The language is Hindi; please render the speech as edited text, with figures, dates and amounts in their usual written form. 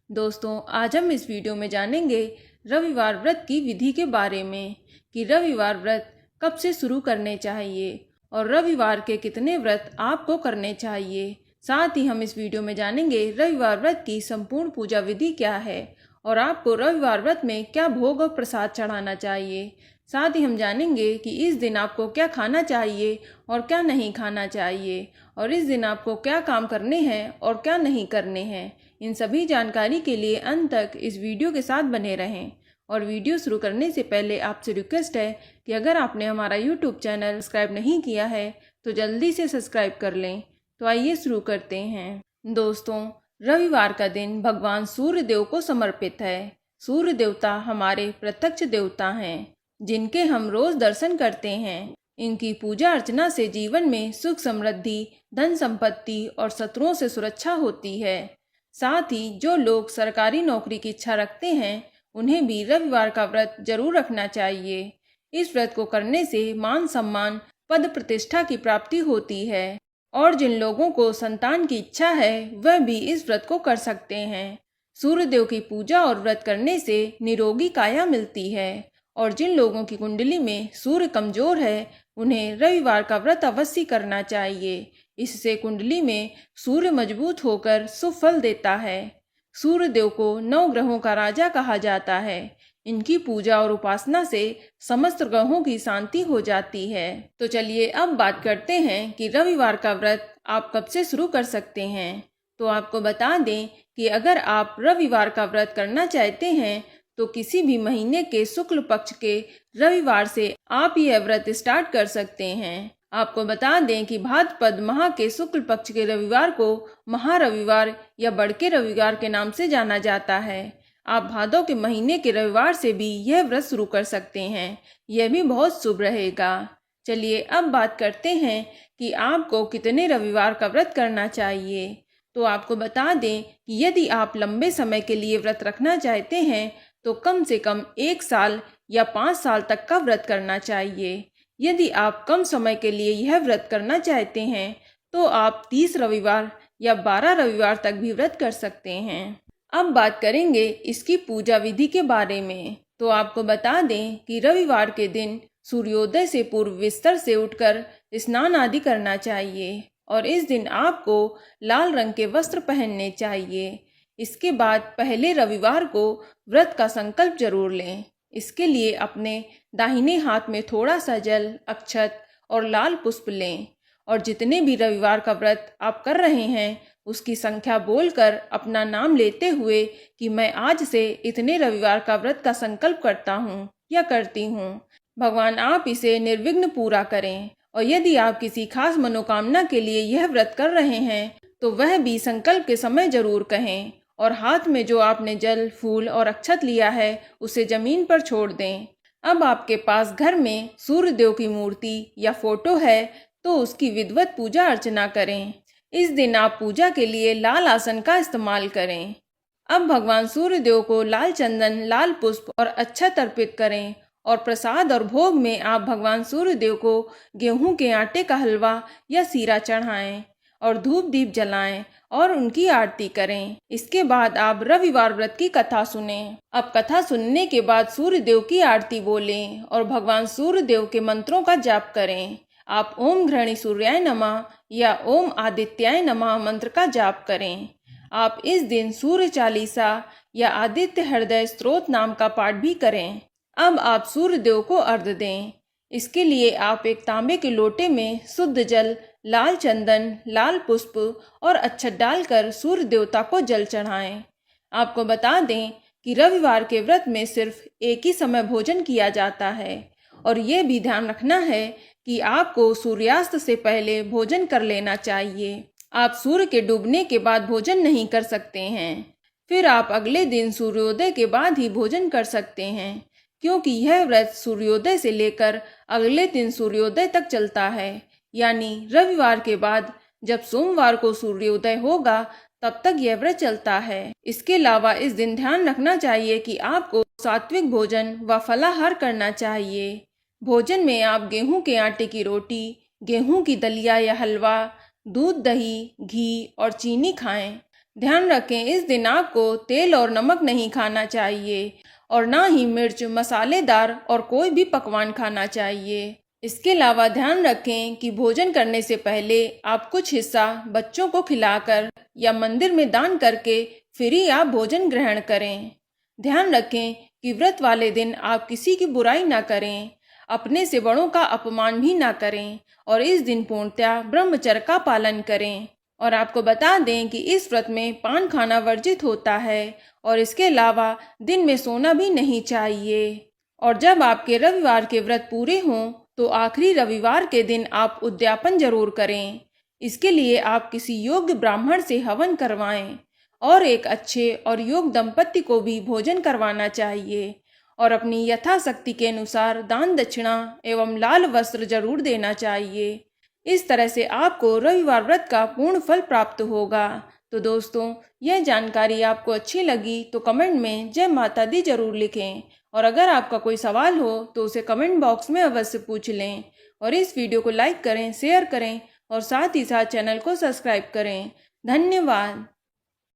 दोस्तों, आज हम इस वीडियो में जानेंगे रविवार व्रत की विधि के बारे में कि रविवार व्रत कब से शुरू करने चाहिए और रविवार के कितने व्रत आपको करने चाहिए। साथ ही हम इस वीडियो में जानेंगे रविवार व्रत की संपूर्ण पूजा विधि क्या है और आपको रविवार व्रत में क्या भोग और प्रसाद चढ़ाना चाहिए। साथ ही हम जानेंगे कि इस दिन आपको क्या खाना चाहिए और क्या नहीं खाना चाहिए और इस दिन आपको क्या काम करने हैं और क्या नहीं करने हैं। इन सभी जानकारी के लिए अंत तक इस वीडियो के साथ बने रहें। और वीडियो शुरू करने से पहले आपसे रिक्वेस्ट है कि अगर आपने हमारा यूट्यूब चैनल सब्सक्राइब नहीं किया है तो जल्दी से सब्सक्राइब कर लें। तो आइए शुरू करते हैं। दोस्तों, रविवार का दिन भगवान सूर्य देव को समर्पित है। सूर्य देवता हमारे प्रत्यक्ष देवता हैं जिनके हम रोज दर्शन करते हैं। इनकी पूजा अर्चना से जीवन में सुख समृद्धि, धन संपत्ति और शत्रुओं से सुरक्षा होती है। साथ ही जो लोग सरकारी नौकरी की इच्छा रखते हैं उन्हें भी रविवार का व्रत जरूर रखना चाहिए। इस व्रत को करने से मान सम्मान, पद प्रतिष्ठा की प्राप्ति होती है और जिन लोगों को संतान की इच्छा है वह भी इस व्रत को कर सकते हैं। सूर्य देव की पूजा और व्रत करने से निरोगी काया मिलती है और जिन लोगों की कुंडली में सूर्य कमजोर है उन्हें रविवार का व्रत अवश्य करना चाहिए। इससे कुंडली में सूर्य मजबूत होकर शुभ फल देता है। सूर्य देव को 9 ग्रहों का राजा कहा जाता है। इनकी पूजा और उपासना से समस्त ग्रहों की शांति हो जाती है। तो चलिए अब बात करते हैं कि रविवार का व्रत आप कब से शुरू कर सकते हैं। तो आपको बता दें कि अगर आप रविवार का व्रत करना चाहते हैं तो किसी भी महीने के शुक्ल पक्ष के रविवार से आप यह व्रत स्टार्ट कर सकते हैं। आपको बता दें कि भाद्रपद माह के शुक्ल पक्ष के रविवार को महारविवार या बड़के रविवार के नाम से जाना जाता है। आप भादों के महीने के रविवार से भी यह व्रत शुरू कर सकते हैं। यह भी बहुत शुभ रहेगा। चलिए अब बात करते हैं कि आपको कितने रविवार का व्रत करना चाहिए। तो आपको बता दें कि यदि आप लंबे समय के लिए व्रत रखना चाहते हैं तो कम से कम 1 साल या 5 साल तक का व्रत करना चाहिए। यदि आप कम समय के लिए यह व्रत करना चाहते हैं तो आप 30 रविवार या 12 रविवार तक भी व्रत कर सकते हैं। अब बात करेंगे इसकी पूजा विधि के बारे में। तो आपको बता दें कि रविवार के दिन सूर्योदय से पूर्व बिस्तर से उठकर स्नान आदि करना चाहिए और इस दिन आपको लाल रंग के वस्त्र पहनने चाहिए। इसके बाद पहले रविवार को व्रत का संकल्प जरूर लें। इसके लिए अपने दाहिने हाथ में थोड़ा सा जल, अक्षत और लाल पुष्प लें और जितने भी रविवार का व्रत आप कर रहे हैं उसकी संख्या बोलकर अपना नाम लेते हुए कि मैं आज से इतने रविवार का व्रत का संकल्प करता हूँ या करती हूँ। भगवान आप इसे निर्विघ्न पूरा करें। और यदि आप किसी खास मनोकामना के लिए यह व्रत कर रहे हैं तो वह भी संकल्प के समय जरूर कहें और हाथ में जो आपने जल, फूल और अक्षत लिया है उसे जमीन पर छोड़ दें। अब आपके पास घर में सूर्य देव की मूर्ति या फोटो है तो उसकी विधिवत पूजा अर्चना करें। इस दिन आप पूजा के लिए लाल आसन का इस्तेमाल करें। अब भगवान सूर्य देव को लाल चंदन, लाल पुष्प और अक्षत अर्पित करें और प्रसाद और भोग में आप भगवान सूर्य देव को गेहूं के आटे का हलवा या सीरा चढ़ाएं और धूप दीप जलाएं और उनकी आरती करें। इसके बाद आप रविवार व्रत की कथा सुनें। अब कथा सुनने के बाद सूर्य देव की आरती बोलें और भगवान सूर्य देव के मंत्रों का जाप करें। आप ओम घृणी सूर्याय नमः या ओम आदित्याय नमः मंत्र का जाप करें। आप इस दिन सूर्य चालीसा या आदित्य हृदय स्तोत्र नाम का पाठ भी करें। अब आप सूर्य देव को अर्घ्य दें। इसके लिए आप एक तांबे के लोटे में शुद्ध जल, लाल चंदन, लाल पुष्प और अक्षत डालकर सूर्य देवता को जल चढ़ाएं। आपको बता दें कि रविवार के व्रत में सिर्फ एक ही समय भोजन किया जाता है और ये भी ध्यान रखना है कि आपको सूर्यास्त से पहले भोजन कर लेना चाहिए। आप सूर्य के डूबने के बाद भोजन नहीं कर सकते हैं। फिर आप अगले दिन सूर्योदय के बाद ही भोजन कर सकते हैं क्योंकि यह व्रत सूर्योदय से लेकर अगले दिन सूर्योदय तक चलता है। यानी रविवार के बाद जब सोमवार को सूर्योदय होगा तब तक यह व्रत चलता है। इसके अलावा इस दिन ध्यान रखना चाहिए कि आपको सात्विक भोजन व फलाहार करना चाहिए। भोजन में आप गेहूं के आटे की रोटी, गेहूं की दलिया या हलवा, दूध, दही, घी और चीनी खाएं। ध्यान रखें, इस दिन आपको तेल और नमक नहीं खाना चाहिए और ना ही मिर्च, मसालेदार और कोई भी पकवान खाना चाहिए। इसके अलावा ध्यान रखें कि भोजन करने से पहले आप कुछ हिस्सा बच्चों को खिलाकर या मंदिर में दान करके फिर ही आप भोजन ग्रहण करें। ध्यान रखें कि व्रत वाले दिन आप किसी की बुराई ना करें, अपने से बड़ों का अपमान भी ना करें और इस दिन पूर्णतः ब्रह्मचर्य का पालन करें। और आपको बता दें कि इस व्रत में पान खाना वर्जित होता है और इसके अलावा दिन में सोना भी नहीं चाहिए। और जब आपके रविवार के व्रत पूरे हों तो आखिरी रविवार के दिन आप उद्यापन जरूर करें। इसके लिए आप किसी योग्य ब्राह्मण से हवन करवाएं और एक अच्छे और योग्य दंपति को भी भोजन करवाना चाहिए और अपनी यथाशक्ति के अनुसार दान दक्षिणा एवं लाल वस्त्र जरूर देना चाहिए। इस तरह से आपको रविवार व्रत का पूर्ण फल प्राप्त होगा। तो दोस्तों, यह जानकारी आपको अच्छी लगी तो कमेंट में जय माता दी जरूर लिखें और अगर आपका कोई सवाल हो तो उसे कमेंट बॉक्स में अवश्य पूछ लें और इस वीडियो को लाइक करें, शेयर करें और साथ ही साथ चैनल को सब्सक्राइब करें। धन्यवाद।